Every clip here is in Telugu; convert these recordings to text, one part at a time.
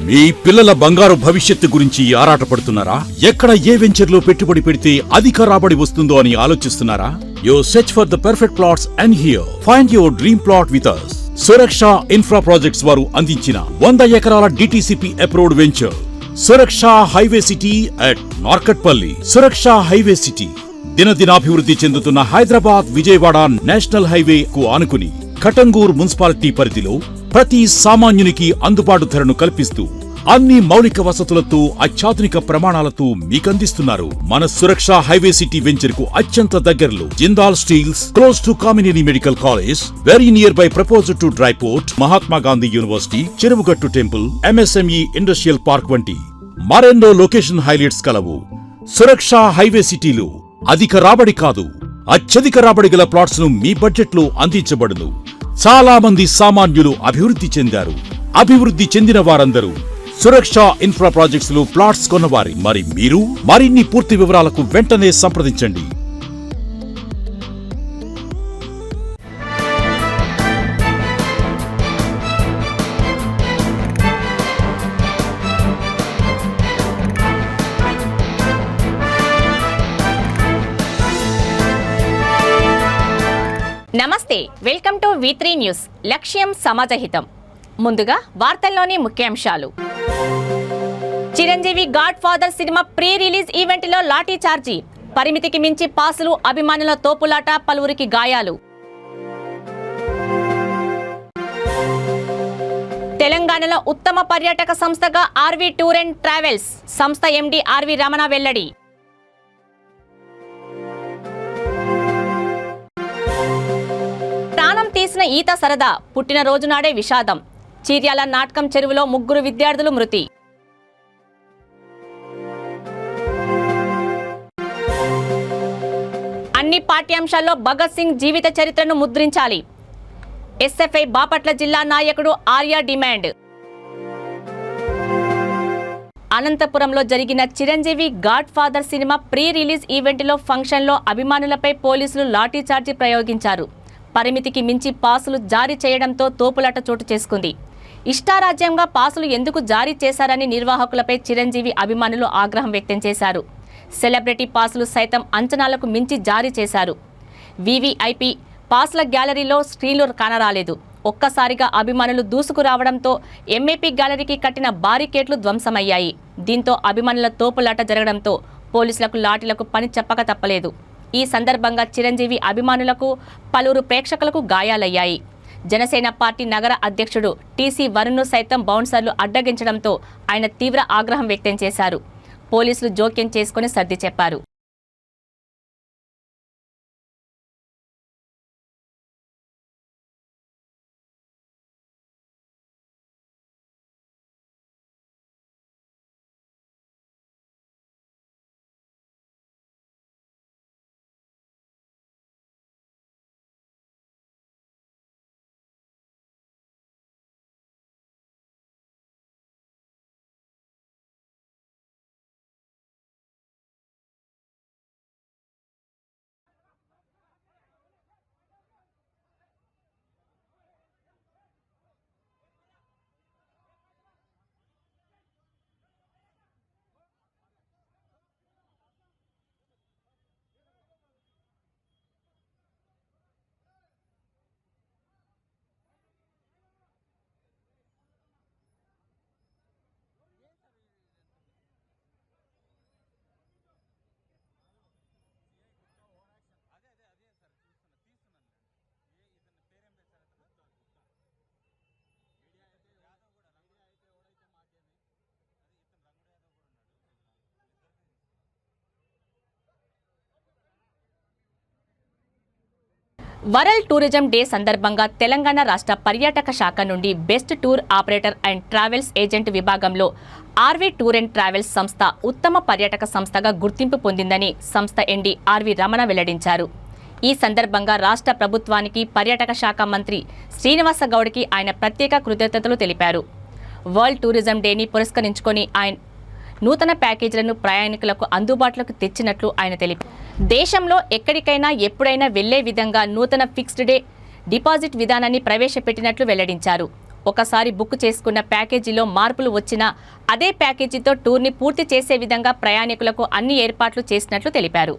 మీ పిల్లల బంగారు భవిష్యత్తు గురించి ఆరాటపడుతున్నారా? ఎక్కడ ఏ వెంచర్లో పెట్టుబడి పెడితే అధిక రాబడి వస్తుందో అని ఆలోచిస్తున్నారా? You search for the perfect plots and here find your dream plot with us. Suraksha infra projects వారు అందించిన 100 ఎకరాల DTCP approved venture Suraksha highway city at Narketpally. Suraksha highway city దినదినాభివృద్ధి చెందుతున్న హైదరాబాద్ విజయవాడ నేషనల్ హైవే కు ఆనుకుని కటంగూర్ మున్సిపాలిటీ పరిధిలో ప్రతి సామాన్యునికి అందుబాటు ధరను కల్పిస్తూ అన్ని మౌలిక వసతులతో అత్యాధునిక ప్రమాణాలతో మీకందిస్తున్నారు. మన సురక్ష హైవే సిటీ వెంచర్ కు అత్యంత దగ్గరలో Jindal steels, close to Kamineni medical college, very near by proposed to dry port, Mahatma Gandhi university, Cheruvugattu temple, MSME industrial park వంటి మరెన్నో లొకేషన్ హైలైట్స్ కలవు. సురక్ష హైవే సిటీలో అధిక రాబడి కాదు, అత్యధిక రాబడి గల ప్లాట్స్ ను మీ బడ్జెట్ లో అందించబడును. చాలా మంది సామాన్యులు అభివృద్ధి చెందారు. అభివృద్ధి చెందిన వారందరూ సురక్ష ఇన్ఫ్రా ప్రాజెక్ట్స్ లో ప్లాట్స్ కొన్నవారి. మరి మీరు మరిన్ని పూర్తి వివరాలకు వెంటనే సంప్రదించండి. నమస్తే, వెల్కమ్ టు V3 న్యూస్. లక్ష్యం సమాజహితం. ముందుగా వార్తల్లోని ముఖ్యాంశాలు. Chiranjeevi God father cinema pre release event లో లాఠీ చార్జీ, పరిమితికి మించి పాసులు, అభిమానుల తోపులాట, పలువురికి గాయాలు. తెలంగాణలో ఉత్తమ పర్యాటక సంస్థగా ఆర్వి టూర్ అండ్ ట్రావెల్స్ సంస్థ ఎండి ఆర్వి రమణ వెల్లడి. తీసిన ఈత సరదా, పుట్టినరోజు నాడే విషాదం. చీర్యాల నాటకం చెరువులో 3 విద్యార్థులు మృతి. అన్ని పాఠ్యాంశాల్లో భగత్ సింగ్ జీవిత చరిత్రను ముద్రించాలి. ఎస్ఎఫ్ఐ బాపట్ల జిల్లా నాయకుడు ఆర్య డిమాండ్. అనంతపురంలో జరిగిన Chiranjeevi God father cinema pre release ఈవెంట్లో ఫంక్షన్లో అభిమానులపై పోలీసులు లాఠీ చార్జీ ప్రయోగించారు. పరిమితికి మించి పాసులు జారీ చేయడంతో తోపులాట చోటు చేసుకుంది. ఇష్టారాజ్యంగా పాసులు ఎందుకు జారీ చేశారని నిర్వాహకులపై చిరంజీవి అభిమానులు ఆగ్రహం వ్యక్తం చేశారు. సెలబ్రిటీ పాసులు సైతం అంచనాలకు మించి జారీ చేశారు. వివిఐపి పాసుల గ్యాలరీలో స్క్రీన్లు కానరాలేదు. ఒక్కసారిగా అభిమానులు దూసుకురావడంతో ఎంఏపీ గ్యాలరీకి కట్టిన బారికేట్లు ధ్వంసమయ్యాయి. దీంతో అభిమానుల తోపులాట జరగడంతో పోలీసులకు లాఠీలకు పని చెప్పక తప్పలేదు. ఈ సందర్భంగా చిరంజీవి అభిమానులకు, పలువురు ప్రేక్షకులకు గాయాలయ్యాయి. జనసేన పార్టీ నగర అధ్యక్షుడు టీసీ వరుణ్ను సైతం బౌన్సర్లు అడ్డగించడంతో ఆయన తీవ్ర ఆగ్రహం వ్యక్తం చేశారు. పోలీసులు జోక్యం చేసుకుని సర్ది చెప్పారు. వరల్డ్ టూరిజం డే సందర్భంగా తెలంగాణ రాష్ట్ర పర్యాటక శాఖ నుండి best tour operator and travels agent విభాగంలో ఆర్వి టూర్ అండ్ ట్రావెల్స్ సంస్థ ఉత్తమ పర్యాటక సంస్థగా గుర్తింపు పొందిందని సంస్థ ఎండి ఆర్వి రమణ వెల్లడించారు. ఈ సందర్భంగా రాష్ట్ర ప్రభుత్వానికి పర్యాటక శాఖ మంత్రి శ్రీనివాస గౌడ్కి ఆయన ప్రత్యేక కృతజ్ఞతలు తెలిపారు. వరల్డ్ టూరిజం డేని పురస్కరించుకొని ఆయన నూతన ప్యాకేజీలను ప్రయాణికులకు అందుబాటులోకి తెచ్చినట్లు ఆయన తెలిపారు. దేశంలో ఎక్కడికైనా ఎప్పుడైనా వెళ్లే విధంగా నూతన ఫిక్స్డ్ డే డిపాజిట్ విధానాన్ని ప్రవేశపెట్టినట్లు వెల్లడించారు. ఒకసారి బుక్ చేసుకున్న ప్యాకేజీలో మార్పులు వచ్చినా అదే ప్యాకేజీతో టూర్ని పూర్తి చేసే విధంగా ప్రయాణికులకు అన్ని ఏర్పాట్లు చేసినట్లు తెలిపారు.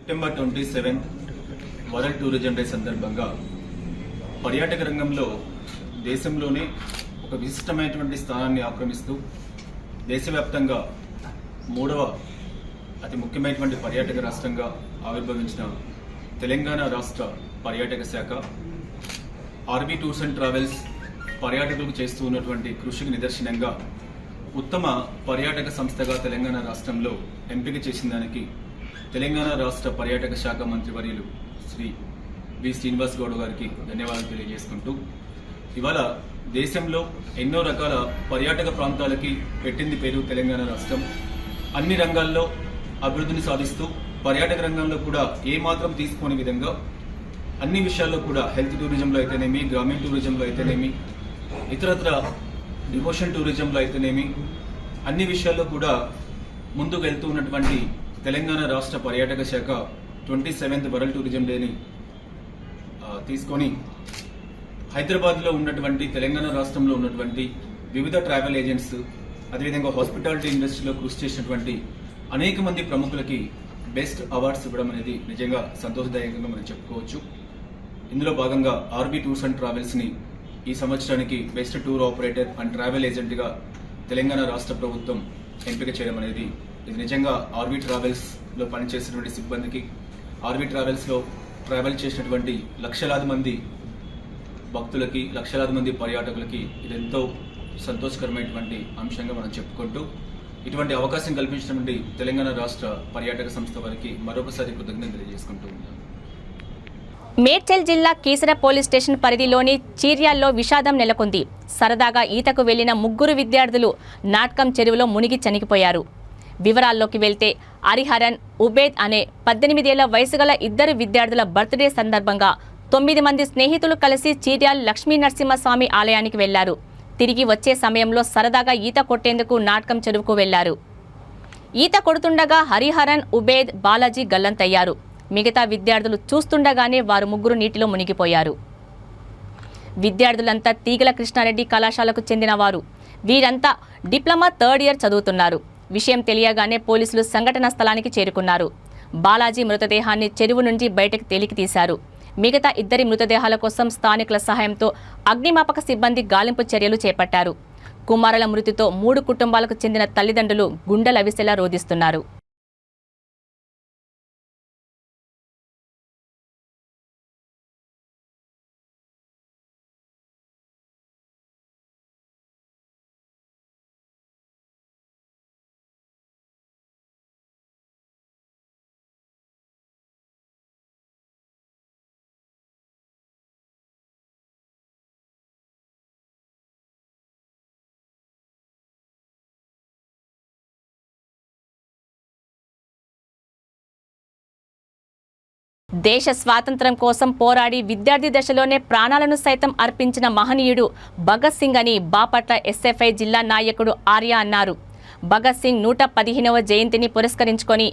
సెప్టెంబర్ 27 వరల్డ్ టూరిజం డే సందర్భంగా పర్యాటక రంగంలో దేశంలోనే ఒక విశిష్టమైనటువంటి స్థానాన్ని ఆక్రమిస్తూ దేశవ్యాప్తంగా 3వ అతి ముఖ్యమైనటువంటి పర్యాటక రాష్ట్రంగా ఆవిర్భవించిన తెలంగాణ రాష్ట్ర పర్యాటక శాఖ ఆర్బీ టూర్స్ అండ్ ట్రావెల్స్ పర్యాటకులకు చేస్తూ ఉన్నటువంటి కృషికి నిదర్శనంగా ఉత్తమ పర్యాటక సంస్థగా తెలంగాణ రాష్ట్రంలో ఎంపిక చేసిన దానికి తెలంగాణ రాష్ట్ర పర్యాటక శాఖ మంత్రివర్యులు శ్రీ వి శ్రీనివాస్ గౌడ్ గారికి ధన్యవాదాలు తెలియజేసుకుంటూ ఇవాళ దేశంలో ఎన్నో రకాల పర్యాటక ప్రాంతాలకి పెట్టింది పేరు తెలంగాణ రాష్ట్రం. అన్ని రంగాల్లో అభివృద్ధిని సాధిస్తూ పర్యాటక రంగంలో కూడా ఏమాత్రం తీసుకోని విధంగా అన్ని విషయాల్లో కూడా హెల్త్ టూరిజంలో అయితేనేమి, గ్రామీణ టూరిజంలో అయితేనేమి, ఇతరత్ర డివోషన్ టూరిజంలో అయితేనేమి అన్ని విషయాల్లో కూడా ముందుకు వెళ్తూ ఉన్నటువంటి తెలంగాణ రాష్ట్ర పర్యాటక శాఖ 27th వరల్డ్ టూరిజం డేని తీసుకొని హైదరాబాద్లో ఉన్నటువంటి తెలంగాణ రాష్ట్రంలో ఉన్నటువంటి వివిధ ట్రావెల్ ఏజెంట్స్ అదేవిధంగా హాస్పిటాలిటీ ఇండస్ట్రీలో కృషి చేసినటువంటి అనేక మంది ప్రముఖులకి బెస్ట్ అవార్డ్స్ ఇవ్వడం అనేది నిజంగా సంతోషదాయకంగా మనం చెప్పుకోవచ్చు. ఇందులో భాగంగా ఆర్బీ టూర్స్ అండ్ ట్రావెల్స్ని ఈ సంవత్సరానికి best tour operator and travel ఏజెంట్గా తెలంగాణ రాష్ట్ర ప్రభుత్వం ఎంపిక చేయడం అనేది ఇది నిజంగా ఆర్బీ ట్రావెల్స్లో పనిచేసినటువంటి సిబ్బందికి, ఆర్బీ ట్రావెల్స్లో ట్రావెల్ చేసినటువంటి లక్షలాది మంది భక్తులకి, లక్షలాది మంది పర్యాటకులకి ఇది ఎంతో సంతోషకరమైనటువంటి అంశంగా మనం చెప్పుకుంటూ ఇటువంటి అవకాశం కల్పించినటువంటి తెలంగాణ రాష్ట్ర పర్యాటక సంస్థ వారికి మరొకసారి కృతజ్ఞతలు తెలియజేసుకుంటూ ఉన్నాను. మేడ్చల్ జిల్లా కీసర పోలీస్ స్టేషన్ పరిధిలోని చీర్యాల్లో విషాదం నెలకొంది. సరదాగా ఈతకు వెళ్లిన 3 విద్యార్థులు నాట్కం చెరువులో మునిగి చనిపోయారు. వివరాల్లోకి వెళ్తే హరిహరన్, ఉబేద్ అనే 18 ఏళ్ల వయసు గల 2 విద్యార్థుల బర్త్డే సందర్భంగా 9 మంది స్నేహితులు కలిసి చీర్యాల్ లక్ష్మీ నరసింహస్వామి ఆలయానికి వెళ్లారు. తిరిగి వచ్చే సమయంలో సరదాగా ఈత కొట్టేందుకు నాట్కం చెరువుకు వెళ్లారు. ఈత కొడుతుండగా హరిహరన్, ఉబేద్, బాలాజీ గల్లంతయ్యారు. మిగతా విద్యార్థులు చూస్తుండగానే వారు 3 నీటిలో మునిగిపోయారు. విద్యార్థులంతా తీగల కృష్ణారెడ్డి కళాశాలకు చెందినవారు. వీరంతా డిప్లొమా 3rd ఇయర్ చదువుతున్నారు. విషయం తెలియగానే పోలీసులు సంఘటనా స్థలానికి చేరుకున్నారు. బాలాజీ మృతదేహాన్ని చెరువు నుంచి బయటకు తేలికి తీశారు. మిగతా 2 మృతదేహాల కోసం స్థానికుల సహాయంతో అగ్నిమాపక సిబ్బంది గాలింపు చర్యలు చేపట్టారు. కుమారుల మృతితో 3 కుటుంబాలకు చెందిన తల్లిదండ్రులు గుండెలవిసేలా రోదిస్తున్నారు. దేశ స్వాతంత్ర్యం కోసం పోరాడి విద్యార్థి దశలోనే ప్రాణాలను సైతం అర్పించిన మహనీయుడు భగత్ సింగ్ అని బాపట్ల ఎస్ఎఫ్ఐ జిల్లా నాయకుడు ఆర్య అన్నారు. భగత్ సింగ్ 115వ జయంతిని పురస్కరించుకొని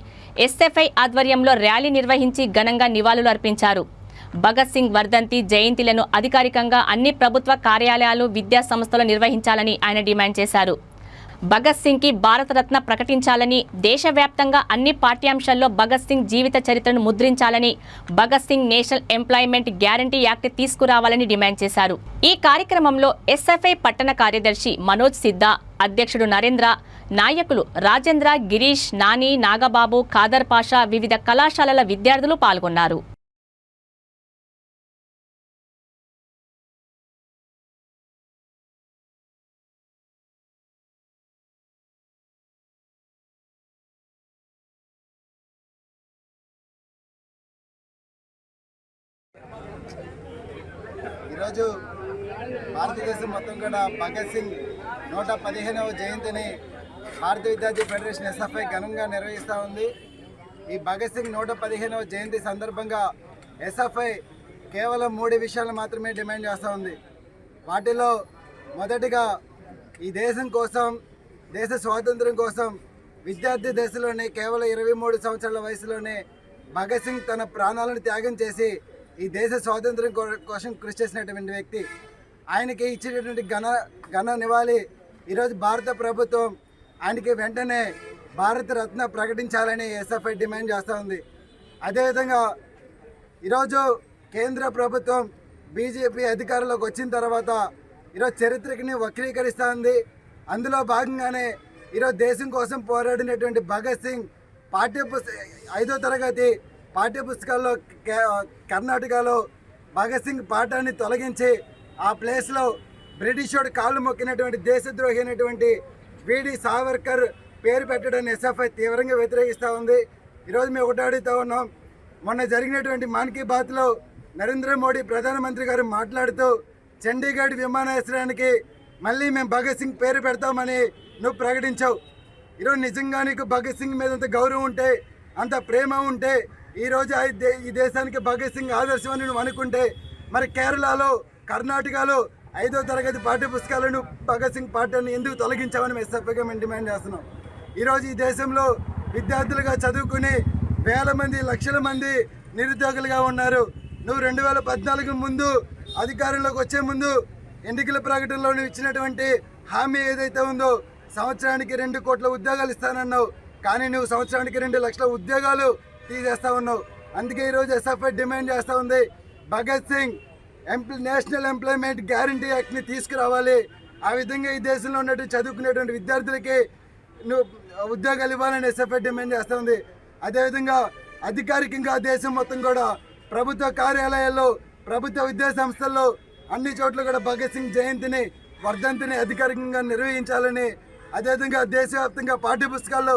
ఎస్ఎఫ్ఐ ఆధ్వర్యంలో ర్యాలీ నిర్వహించి ఘనంగా నివాళులు అర్పించారు. భగత్ సింగ్ వర్ధంతి జయంతిలను అధికారికంగా అన్ని ప్రభుత్వ కార్యాలయాలు, విద్యా సంస్థలు నిర్వహించాలని ఆయన డిమాండ్ చేశారు. భగత్ సింగ్కి భారతరత్న ప్రకటించాలని, దేశవ్యాప్తంగా అన్ని పాఠ్యాంశాల్లో భగత్ సింగ్ జీవిత చరిత్రను ముద్రించాలని, Bhagat Singh national employment guarantee act తీసుకురావాలని డిమాండ్ చేశారు. ఈ కార్యక్రమంలో ఎస్ఎఫ్ఐ పట్టణ కార్యదర్శి మనోజ్ సిద్ధా, అధ్యక్షుడు నరేంద్ర, నాయకులు రాజేంద్ర, గిరీష్, నాని, నాగబాబు, ఖాదర్ పాషా, వివిధ కళాశాలల విద్యార్థులు పాల్గొన్నారు. ఈరోజు భారతదేశం మొత్తం కూడా భగత్ సింగ్ 115వ జయంతిని భారతీయ విద్యార్థి ఫెడరేషన్ ఎస్ఎఫ్ఐ ఘనంగా నిర్వహిస్తూ ఉంది. ఈ భగత్ సింగ్ 115వ జయంతి సందర్భంగా ఎస్ఎఫ్ఐ కేవలం 3 విషయాలు మాత్రమే డిమాండ్ చేస్తూ ఉంది. వాటిలో మొదటిగా ఈ దేశం కోసం, దేశ స్వాతంత్ర్యం కోసం విద్యార్థి దశలోనే కేవలం 23 సంవత్సరాల వయసులోనే భగత్ సింగ్ తన ప్రాణాలను త్యాగం చేసి ఈ దేశ స్వాతంత్ర్యం కోసం కృషి చేసినటువంటి వ్యక్తి. ఆయనకి ఇచ్చినటువంటి ఘన నివాళి ఈరోజు భారత ప్రభుత్వం ఆయనకి వెంటనే భారత రత్న ప్రకటించాలని ఎస్ఎఫ్ఐ డిమాండ్ చేస్తూ ఉంది. అదేవిధంగా ఈరోజు కేంద్ర ప్రభుత్వం బీజేపీ అధికారంలోకి వచ్చిన తర్వాత ఈరోజు చరిత్రని వక్రీకరిస్తూ ఉంది. అందులో భాగంగానే ఈరోజు దేశం కోసం పోరాడినటువంటి భగత్ సింగ్ 5వ తరగతి పాఠ్యపుస్తకాల్లో కర్ణాటకలో భగత్ సింగ్ పాఠాన్ని తొలగించి ఆ ప్లేస్లో బ్రిటిష్ వాడు కాళ్ళు మొక్కినటువంటి దేశద్రోహి అయినటువంటి వీడి సావర్కర్ పేరు పెట్టడాన్ని ఎస్ఎఫ్ఐ తీవ్రంగా వ్యతిరేకిస్తూ ఉంది. ఈరోజు మేము ఒకటి అడుగుతూ ఉన్నాం. మొన్న జరిగినటువంటి మన్ కీ బాత్లో నరేంద్ర మోడీ ప్రధానమంత్రి గారు మాట్లాడుతూ చండీగఢ్ విమానాశ్రయానికి మళ్ళీ మేము భగత్ సింగ్ పేరు పెడతామని నువ్వు ప్రకటించావు. ఈరోజు నిజంగా నీకు భగత్ సింగ్ మీద అంత గౌరవం ఉంటే, అంత ప్రేమ ఉంటే, ఈరోజు ఈ దేశానికి భగత్ సింగ్ ఆదర్శం అని నువ్వు అనుకుంటే మరి కేరళలో, కర్ణాటకలో 5వ తరగతి పాఠ్యపుస్తకాలను భగత్ సింగ్ పాఠాన్ని ఎందుకు తొలగించామని ఎస్ఎఫ్ఐగా మేము డిమాండ్ చేస్తున్నాం. ఈరోజు ఈ దేశంలో విద్యార్థులుగా చదువుకుని వేల మంది, లక్షల మంది నిరుద్యోగులుగా ఉన్నారు. నువ్వు 2014 ముందు అధికారంలోకి వచ్చే ముందు ఎన్నికల ప్రకటనలో నువ్వు ఇచ్చినటువంటి హామీ ఏదైతే ఉందో సంవత్సరానికి 2 కోట్ల ఉద్యోగాలు ఇస్తానన్నావు. కానీ నువ్వు సంవత్సరానికి 2 లక్షల ఉద్యోగాలు తీసేస్తా ఉన్నావు. అందుకే ఈరోజు ఎస్ఎఫ్ఐ డిమాండ్ చేస్తూ ఉంది, Bhagat Singh national employment guarantee యాక్ట్ని తీసుకురావాలి. ఆ విధంగా ఈ దేశంలో ఉన్నటువంటి చదువుకునేటువంటి విద్యార్థులకి నువ్వు ఉద్యోగాలు ఇవ్వాలని ఎస్ఎఫ్ఐ డిమాండ్ చేస్తూ ఉంది. అదేవిధంగా అధికారికంగా దేశం మొత్తం కూడా ప్రభుత్వ కార్యాలయాల్లో, ప్రభుత్వ విద్యా సంస్థల్లో అన్ని చోట్ల కూడా భగత్ సింగ్ జయంతిని, వర్ధంతిని అధికారికంగా నిర్వహించాలని, అదేవిధంగా దేశవ్యాప్తంగా పాఠ్యపుస్తకాల్లో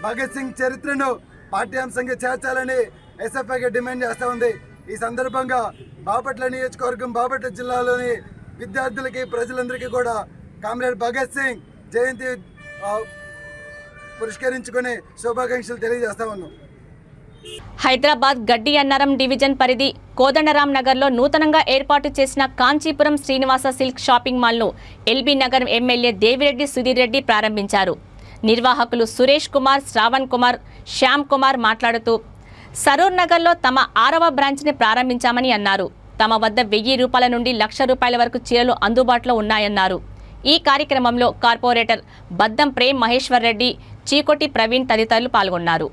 భగత్ సింగ్ చరిత్రను పాఠ్యాంశంగా చేర్చాలని ఎస్ఎఫ్ఐగా డిమాండ్ చేస్తూ ఉంది. ఈ సందర్భంగా బాపట్ల నియోజకవర్గం, బాపట్ల జిల్లాలోని విద్యార్థులకి, ప్రజలందరికీ కూడా కామ్రేడ్ భగత్ సింగ్ జయంతి పురస్కరించుకుని శుభాకాంక్షలు తెలియజేస్తా ఉన్నాం. హైదరాబాద్ గడ్డి అన్నారం డివిజన్ పరిధి కోదండరాం నగర్లో నూతనంగా ఏర్పాటు చేసిన కాంచీపురం శ్రీనివాస సిల్క్ షాపింగ్ మాల్ను ఎల్బీ నగర్ ఎమ్మెల్యే దేవిరెడ్డి సుధీర్ రెడ్డి ప్రారంభించారు. నిర్వాహకులు సురేష్ కుమార్, శ్రావణ్ కుమార్, శ్యామ్ కుమార్ మాట్లాడుతూ సరూర్ నగర్లో తమ 6వ బ్రాంచ్ని ప్రారంభించామని అన్నారు. తమ వద్ద 1000 రూపాయల నుండి 1,00,000 రూపాయల వరకు చీరలు అందుబాటులో ఉన్నాయన్నారు. ఈ కార్యక్రమంలో కార్పొరేటర్ బద్దం ప్రేమ్ మహేశ్వర్ రెడ్డి, చీకొట్టి ప్రవీణ్ తదితరులు పాల్గొన్నారు.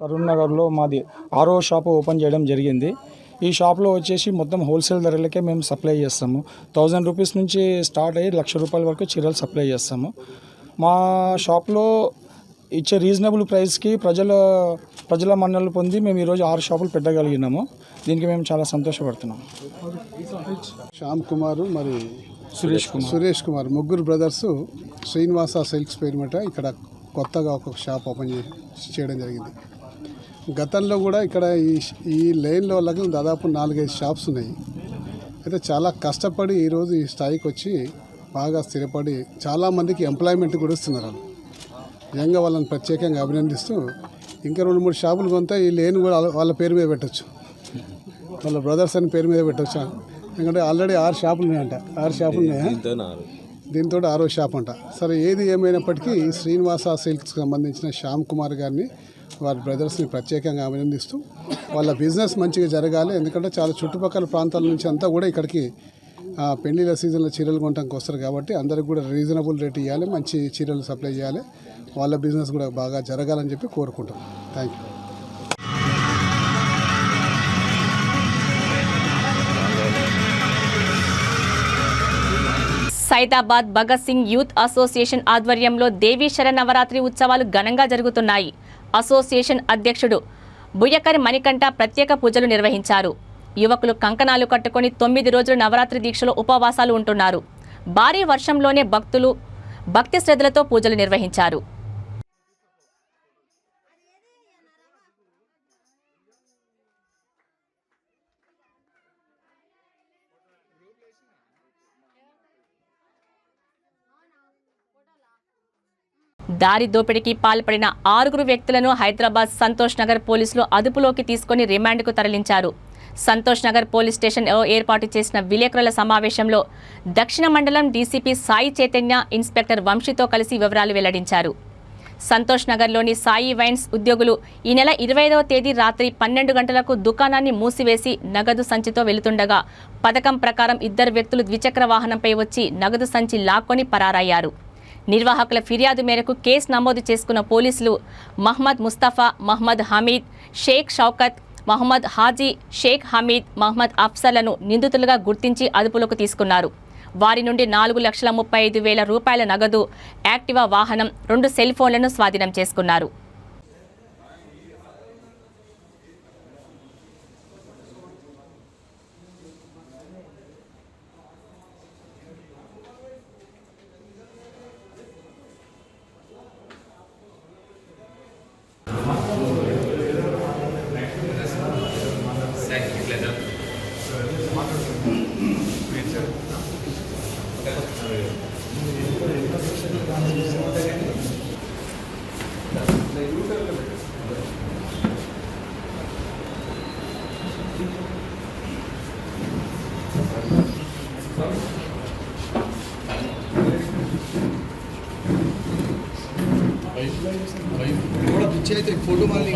సరూర్ నగర్లో మాది 6వ షాప్ ఓపెన్ చేయడం జరిగింది. ఈ షాప్లో వచ్చేసి మొత్తం హోల్సేల్ ధరలకే మేము సప్లై చేస్తాము. 1000 రూపీస్ నుంచి స్టార్ట్ అయ్యి 1,00,000 రూపాయల వరకు చీరలు సప్లై చేస్తాము. మా షాప్లో ఇచ్చే రీజనబుల్ ప్రైస్కి ప్రజల మన్ననలు పొంది మేము ఈరోజు 6 షాపులు పెట్టగలిగినాము. దీనికి మేము చాలా సంతోషపడుతున్నాం. శ్యామ్ కుమారు, మరి సురేష్ కుమార్ ముగ్గురు బ్రదర్స్ శ్రీనివాస సిల్క్స్ పేరు మీద ఇక్కడ కొత్తగా ఒక షాప్ ఓపెన్ చేయడం జరిగింది. గతంలో కూడా ఇక్కడ ఈ లైన్లో వాళ్ళకి దాదాపు 4-5 షాప్స్ ఉన్నాయి. అయితే చాలా కష్టపడి ఈరోజు ఈ స్థాయికి వచ్చి బాగా స్థిరపడి చాలామందికి ఎంప్లాయ్మెంట్ కూడా ఇస్తున్నారు. నిజంగా వాళ్ళని ప్రత్యేకంగా అభినందిస్తూ ఇంకా 2-3 షాపులు కొంత ఈ లేన్ కూడా వాళ్ళ పేరు మీద పెట్టచ్చు, వాళ్ళ బ్రదర్స్ అని పేరు మీద పెట్టచ్చు. ఎందుకంటే ఆల్రెడీ 6 షాపులు ఉన్నాయంట. 6 షాపులు ఉన్నాయా, దీంతో 6వ షాప్ అంట. సరే, ఏది ఏమైనప్పటికీ శ్రీనివాస సిల్క్స్కి సంబంధించిన శ్యామ్ కుమార్ గారిని, వారి బ్రదర్స్ని ప్రత్యేకంగా అభినందిస్తూ వాళ్ళ బిజినెస్ మంచిగా జరగాలి. ఎందుకంటే చాలా చుట్టుపక్కల ప్రాంతాల నుంచి అంతా కూడా ఇక్కడికి పెళ్లిళ్ళ సీజన్లో చీరలు కొనడానికి వస్తారు. కాబట్టి అందరికి కూడా రీజనబుల్ రేట్ ఇవ్వాలి, మంచి చీరలు సప్లై చేయాలి, వాళ్ళ బిజినెస్ కూడా బాగా జరగాలని చెప్పి కోరుకుంటాం. Thank you. Saidabad Bhagat Singh youth association ఆధ్వర్యంలో దేవీ శరన్నవరాత్రి ఉత్సవాలు ఘనంగా జరుగుతున్నాయి. అసోసియేషన్ అధ్యక్షుడు బుయ్యకరి మణికంఠ ప్రత్యేక పూజలు నిర్వహించారు. యువకులు కంకణాలు కట్టుకొని 9 రోజులు నవరాత్రి దీక్షలో ఉపవాసాలు ఉంటున్నారు. భారీ వర్షంలోనే భక్తులు భక్తి శ్రద్ధలతో పూజలు నిర్వహించారు. దారి దోపిడీకి పాల్పడిన 6 వ్యక్తులను హైదరాబాద్ సంతోష్ నగర్ పోలీసులు అదుపులోకి తీసుకుని రిమాండ్కు తరలించారు. సంతోష్ నగర్ పోలీస్ స్టేషన్లో ఏర్పాటు చేసిన విలేకరుల సమావేశంలో దక్షిణ మండలం డీసీపీ సాయి చైతన్య, ఇన్స్పెక్టర్ వంశీతో కలిసి వివరాలు వెల్లడించారు. సంతోష్ నగర్లోని సాయి వైన్స్ ఉద్యోగులు ఈ నెల 25వ తేదీ రాత్రి 12 గంటలకు దుకాణాన్ని మూసివేసి నగదు సంచితో వెళుతుండగా పథకం ప్రకారం 2 వ్యక్తులు ద్విచక్ర వాహనంపై వచ్చి నగదు సంచి లాక్కొని పరారయ్యారు. నిర్వాహకుల ఫిర్యాదు మేరకు కేసు నమోదు చేసుకున్న పోలీసులు మహమ్మద్ ముస్తఫా, మహమ్మద్ హమీద్, షేక్ షౌకత్, మహమ్మద్ హాజీ, షేక్ హమీద్, మహమ్మద్ అఫ్సర్లను నిందితులుగా గుర్తించి అదుపులోకి తీసుకున్నారు. వారి నుండి 4,35,000 రూపాయల నగదు, యాక్టివా వాహనం, 2 సెల్ ఫోన్లను స్వాధీనం చేసుకున్నారు. फोटो मार ली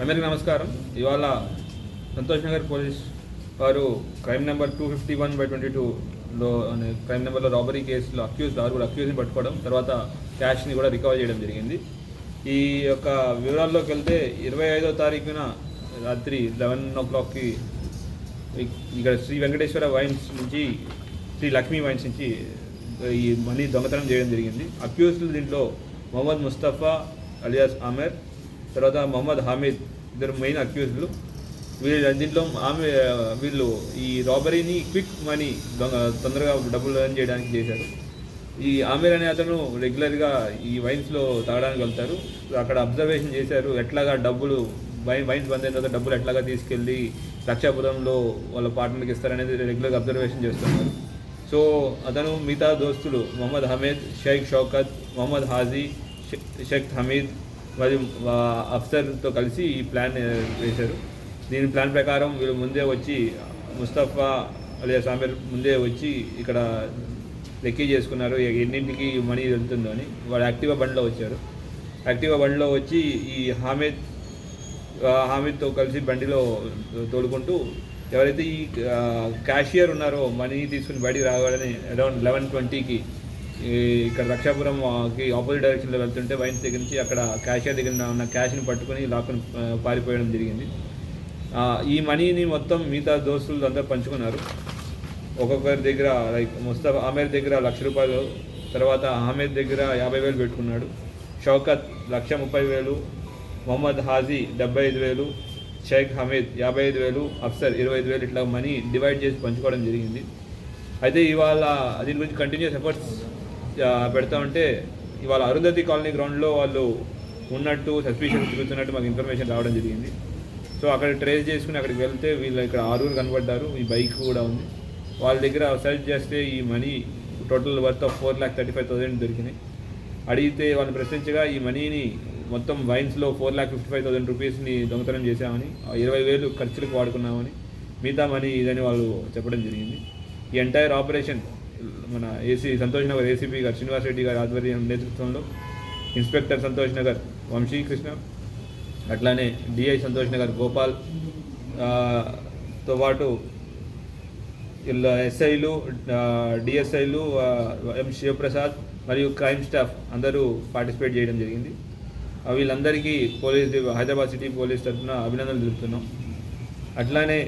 అందరికీ నమస్కారం. ఇవాళ సంతోష్ నగర్ పోలీస్ వారు క్రైమ్ నెంబర్ 251/22లో అనే క్రైమ్ నెంబర్లో రాబరీ కేసులో అక్యూజ్ని పట్టుకోవడం, తర్వాత క్యాష్ని కూడా రికవర్ చేయడం జరిగింది. ఈ యొక్క వివరాల్లోకి వెళ్తే 25వ తారీఖున రాత్రి 11 o'clockకి ఇక్కడ శ్రీ వెంకటేశ్వర వైన్స్ నుంచి, శ్రీ లక్ష్మీ వైన్స్ నుంచి ఈ మనీ దొంగతనం చేయడం జరిగింది. అక్యూజ్లు దీంట్లో మొహమ్మద్ ముస్తఫా అలియాస్ ఆమెర్, తర్వాత మొహమ్మద్ హమీద్, ఇద్దరు మెయిన్ అక్యూజ్లు. దీంట్లో వీళ్ళు ఈ రాబరీని క్విక్ మనీ తొందరగా డబ్బులు ఎర్న్ చేయడానికి చేశారు. ఈ ఆమెర్ అనే అతను రెగ్యులర్గా ఈ వైన్స్లో తాగడానికి వెళ్తారు. అక్కడ అబ్జర్వేషన్ చేశారు, ఎట్లాగా డబ్బులు వైన్స్ బంద్ అయిన తర్వాత డబ్బులు ఎట్లాగా తీసుకెళ్ళి లక్షాపురంలో వాళ్ళ పార్ట్నర్కి ఇస్తారనేది రెగ్యులర్గా అబ్జర్వేషన్ చేస్తున్నారు. సో అతను మిగతా దోస్తులు మొహమ్మద్ హమీద్, షేక్ షౌకత్, మొహమ్మద్ హాజీ, షేక్ హమీద్ మరియు అఫ్సర్తో కలిసి ఈ ప్లాన్ వేశారు. దీని ప్లాన్ ప్రకారం వీళ్ళు ముందే వచ్చి, ముస్తఫా అలియా సామీర్ ముందే వచ్చి ఇక్కడ లెక్కీ చేసుకున్నారు ఎన్నింటికి మనీ వెళ్తుందో అని. వాడు యాక్టివా బండిలో వచ్చారు. యాక్టివా బండిలో వచ్చి ఈ హామీద్తో కలిసి బండిలో తోడుకుంటూ ఎవరైతే ఈ క్యాషియర్ ఉన్నారో మనీ తీసుకుని బయటికి రావాలని అరౌండ్ 11:20కి ఇక్కడ రక్షాపురంకి ఆపోజిట్ డైరెక్షన్లో వెళ్తుంటే వైన్స్ దగ్గర నుంచి అక్కడ క్యాషియర్ దగ్గర ఉన్న క్యాష్ని పట్టుకుని లాక్కుని పారిపోయడం జరిగింది. ఈ మనీని మొత్తం మిగతా దోస్తులు అంతా పంచుకున్నారు. ఒక్కొక్కరి దగ్గర లైక్ ముస్తఫా ఆమెర్ దగ్గర 1,00,000 రూపాయలు, తర్వాత అహ్మద్ దగ్గర 50,000 పెట్టుకున్నాడు, షౌకత్ 1,30,000, మొహమ్మద్ హాజీ 75,000, షేక్ హమీద్ 55,000, అఫ్సర్ 25,000 ఇట్లా మనీ డివైడ్ చేసి పంచుకోవడం జరిగింది. అయితే ఇవాళ దీని గురించి కంటిన్యూస్ ఎఫర్ట్స్ పెడతా ఉంటే ఇవాళ అరుంధతి కాలనీ గ్రౌండ్లో వాళ్ళు ఉన్నట్టు సస్పిషన్స్ తిరుగుతున్నట్టు మాకు ఇన్ఫర్మేషన్ రావడం జరిగింది. సో అక్కడ ట్రేస్ చేసుకుని అక్కడికి వెళ్తే వీళ్ళు ఇక్కడ 6 కనబడ్డారు. ఈ బైక్ కూడా ఉంది. వాళ్ళ దగ్గర సర్చ్ చేస్తే ఈ మనీ టోటల్ వర్త్ ఆఫ్ 4,35,000 దొరికినాయి. అడిగితే వాళ్ళు ప్రశ్నించగా ఈ మనీని మొత్తం వైన్స్లో 4,55,000 రూపీస్ని దొంగతనం చేశామని, 20,000 ఖర్చులకు వాడుకున్నామని, మిగతా మనీ ఇదని వాళ్ళు చెప్పడం జరిగింది. ఈ ఎంటైర్ ఆపరేషన్ మన సంతోష్ నగర్ ఏసీపీ గారు శ్రీనివాస్ రెడ్డి గారి ఆధ్వర్యం నేతృత్వంలో ఇన్స్పెక్టర్ సంతోష్ నగర్ వంశీ కృష్ణ, అట్లానే డిఐ సంతోష్ నగర్ గోపాల్ తో పాటు ఇలా ఎస్ఐలు, డిఎస్ఐలు ఎం శివప్రసాద్, మరియు క్రైమ్ స్టాఫ్ అందరూ పార్టిసిపేట్ చేయడం జరిగింది. వీళ్ళందరికీ హైదరాబాద్ సిటీ పోలీస్ తరఫున అభినందనలు తెలుపుతున్నాం. అట్లానే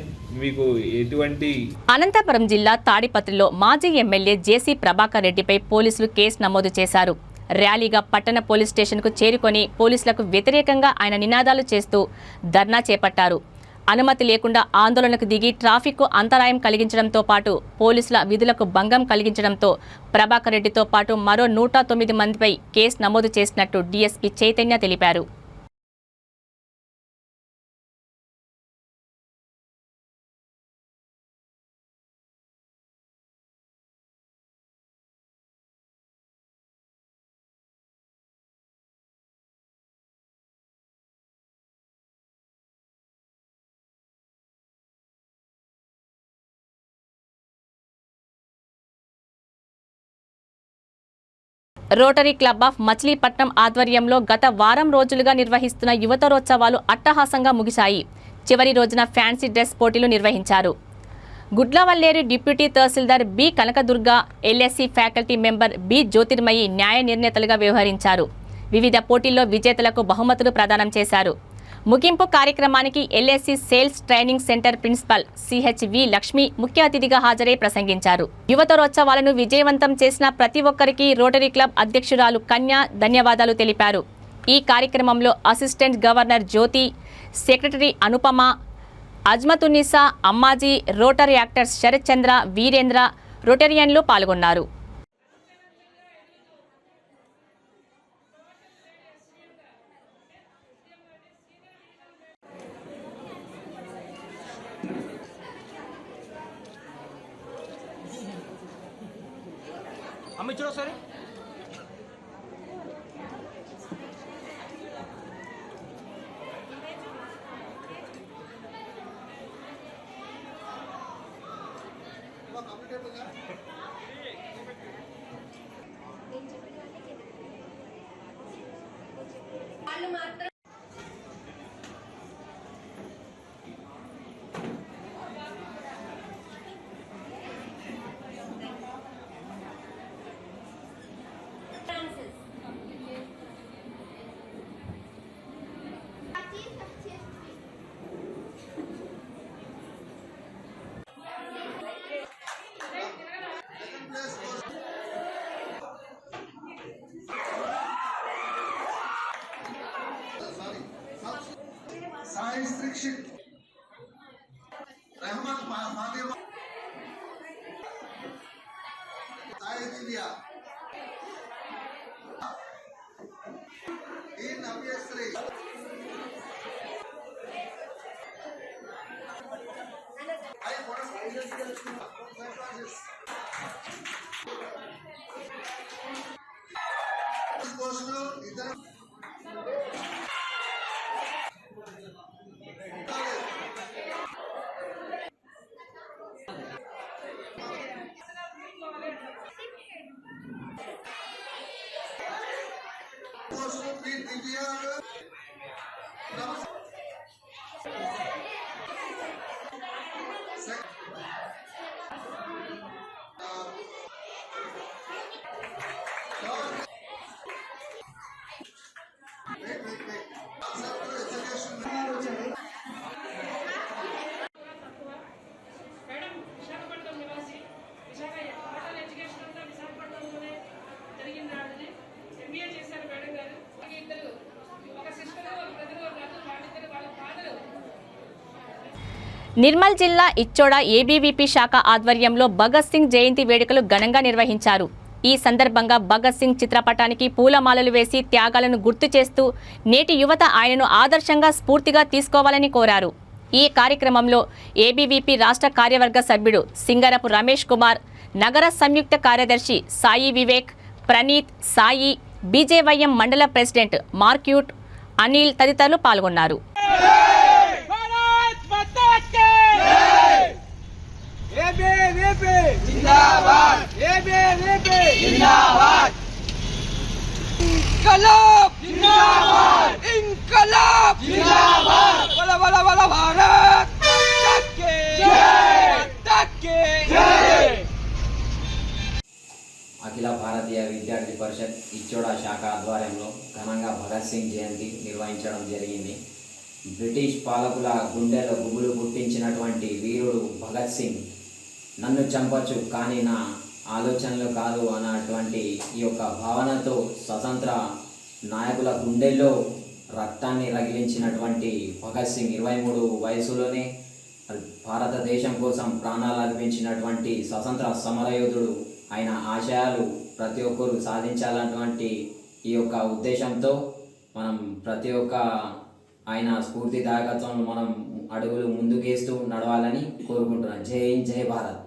మీకు ఎటువంటి అనంతపురం జిల్లా తాడిపత్రిలో మాజీ ఎమ్మెల్యే జేసీ ప్రభాకర్ రెడ్డిపై పోలీసులు కేసు నమోదు చేశారు. ర్యాలీగా పట్టణ పోలీస్ స్టేషన్కు చేరుకొని పోలీసులకు వ్యతిరేకంగా ఆయన నినాదాలు చేస్తూ ధర్నా చేపట్టారు. అనుమతి లేకుండా ఆందోళనకు దిగి ట్రాఫిక్కు అంతరాయం కలిగించడంతో పాటు పోలీసుల విధులకు భంగం కలిగించడంతో ప్రభాకర్ రెడ్డితో పాటు మరో 109 మందిపై కేసు నమోదు చేసినట్టు డీఎస్పీ చైతన్య తెలిపారు. రోటరీ క్లబ్ ఆఫ్ మచిలీపట్నం ఆధ్వర్యంలో గత వారం రోజులుగా నిర్వహిస్తున్న యువతరోత్సవాలు అట్టహాసంగా ముగిశాయి. చివరి రోజున ఫ్యాన్సీ డ్రెస్ పోటీలు నిర్వహించారు. Gudlavalleru deputy tahsildar B Kanakadurga, LSC faculty member B Jyothirmayi న్యాయ నిర్ణేతలుగా వ్యవహరించారు. వివిధ పోటీల్లో విజేతలకు బహుమతులు ప్రదానం చేశారు. ముగింపు కార్యక్రమానికి LSC sales training centre principal CHV Lakshmi ముఖ్య అతిథిగా హాజరై ప్రసంగించారు. యువతరోత్సవాలను విజయవంతం చేసిన ప్రతి ఒక్కరికి రోటరీ క్లబ్ అధ్యక్షురాలు కన్య ధన్యవాదాలు తెలిపారు. ఈ కార్యక్రమంలో assistant governor Jyothi, secretary Anupama, Azmathunnisa, Ammaji, Rotaractors Sharath Chandra, Veerendra, రోటరియన్లు పాల్గొన్నారు. నిర్మల్ జిల్లా ఇచ్చోడ ఏబీవీపీ శాఖ ఆధ్వర్యంలో భగత్ సింగ్ జయంతి వేడుకలు ఘనంగా నిర్వహించారు. ఈ సందర్భంగా భగత్ సింగ్ చిత్రపటానికి పూలమాలలు వేసి త్యాగాలను గుర్తు చేస్తూ నేటి యువత ఆయనను ఆదర్శంగా స్ఫూర్తిగా తీసుకోవాలని కోరారు. ఈ కార్యక్రమంలో ఏబీవీపీ రాష్ట్ర కార్యవర్గ సభ్యుడు సింగరపు రమేష్ కుమార్, నగర సంయుక్త కార్యదర్శి సాయి వివేక్, ప్రణీత్, సాయి, బీజేవైఎం మండల ప్రెసిడెంట్ మార్క్యూట్, అనిల్ తదితరులు పాల్గొన్నారు. అఖిల భారతీయ విద్యార్థి పరిషత్ సింగ్ జయంతి నిర్వహించడం జరిగింది. బ్రిటిష్ పాలకుల గుండెలో గుబులు పుట్టించినటువంటి వీరుడు భగత్ సింగ్ నన్ను చంపచ్చు కానీ నా ఆలోచనలు కాదు అన్నటువంటి ఈ యొక్క భావనతో స్వతంత్ర నాయకుల గుండెల్లో రక్తాన్ని రగిలించినటువంటి భగత్ సింగ్ 23 వయసులోనే భారతదేశం కోసం ప్రాణాలు అర్పించినటువంటి స్వతంత్ర సమరయోధుడు. ఆయన ఆశయాలు ప్రతి ఒక్కరు సాధించాలన్నటువంటి ఈ యొక్క ఉద్దేశంతో మనం ప్రతి ఒక్క ఆయన స్ఫూర్తిదాయకత్వం మనం అడుగులు ముందుకేస్తూ నడవాలని కోరుకుంటున్నాను. జై హింద్, జై భారత్.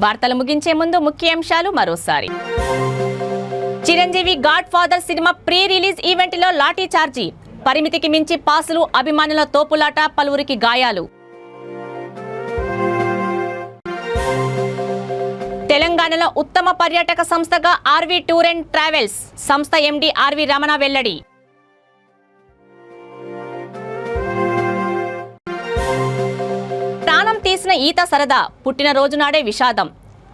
వార్తలు ముగించే ముందు ముఖ్యాంశాలు మరోసారి. Chiranjeevi God father cinema pre release ఈవెంట్లో లాఠీ చార్జీ, పరిమితికి మించి పాసులు, అభిమానుల తోపులాట, పలువురికి గాయాలు. తెలంగాణలో ఉత్తమ పర్యాటక సంస్థగా ఆర్వి టూర్ అండ్ ట్రావెల్స్ సంస్థ ఎండి ఆర్వి రమణ వెల్లడి. ప్రాణం తీసిన ఈత సరదా, పుట్టినరోజు నాడే విషాదం.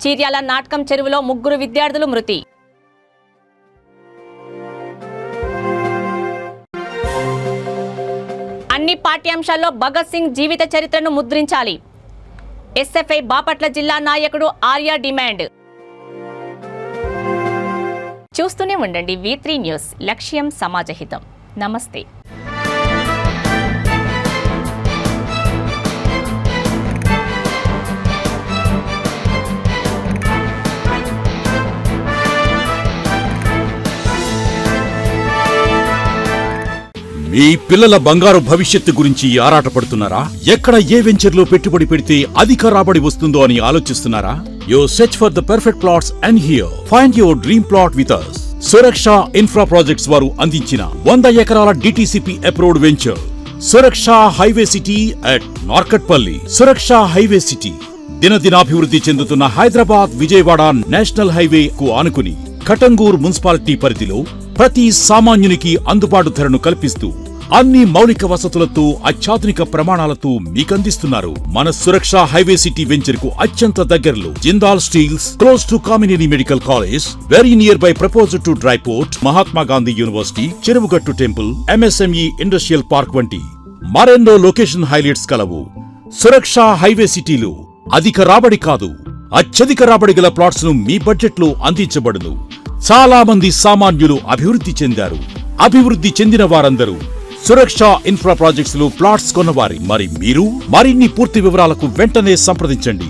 చీర్యాల నాటకం చెరువులో 3 విద్యార్థులు మృతి. అన్ని పాఠ్యాంశాల్లో భగత్ సింగ్ జీవిత చరిత్రను ముద్రించాలి. ఎస్ఎఫ్ఐ బాపట్ల జిల్లా నాయకుడు ఆర్య డిమాండ్. చూస్తూనే ఉండండి V3 న్యూస్, లక్ష్యం సమాజహితం. నమస్తే. మీ పిల్లల బంగారు భవిష్యత్తు గురించి ఆరాటపడుతున్నారా? ఎక్కడ ఏ వెంచర్లో పెట్టుబడి పెడితే అధిక రాబడి వస్తుందో అని ఆలోచిస్తున్నారా? You search for the perfect plots and here find your dream plot with us. Suraksha infra projects వారు అందించిన 100 ఎకరాల DTCP approved venture Suraksha highway city at Narketpally. Suraksha highway city దినదినాభివృద్ధి చెందుతున్న హైదరాబాద్ విజయవాడ నేషనల్ హైవే కు ఆనుకుని కటంగూర్ మున్సిపాలిటీ పరిధిలో ప్రతి సామాన్యునికి అందుబాటు ధరను కల్పిస్తూ అన్ని మౌలిక వసతులతో అత్యాధునిక ప్రమాణాలతో మీకందిస్తున్నారు. మన సురక్ష హైవే సిటీ వెంచర్ కు అత్యంత దగ్గరలో Jindal steels, close to Kamineni medical college, very near by proposal to dry port, Mahatma Gandhi university, Cheruvugattu temple, MSME industrial park వంటి మరెన్నో లొకేషన్ హైలైట్స్ కలవు. సురక్ష హైవే సిటీలో అధిక రాబడి కాదు, అత్యధిక రాబడి గల ప్లాట్స్ ను మీ బడ్జెట్ లో అందించబడును. చాలా మంది సామాన్యులు అభివృద్ధి చెందారు. అభివృద్ధి చెందిన వారందరూ సురక్ష ఇన్ఫ్రా ప్రాజెక్ట్స్ లో ప్లాట్స్ కొన్నవారి. మరి మీరు మరిన్ని పూర్తి వివరాలకు వెంటనే సంప్రదించండి.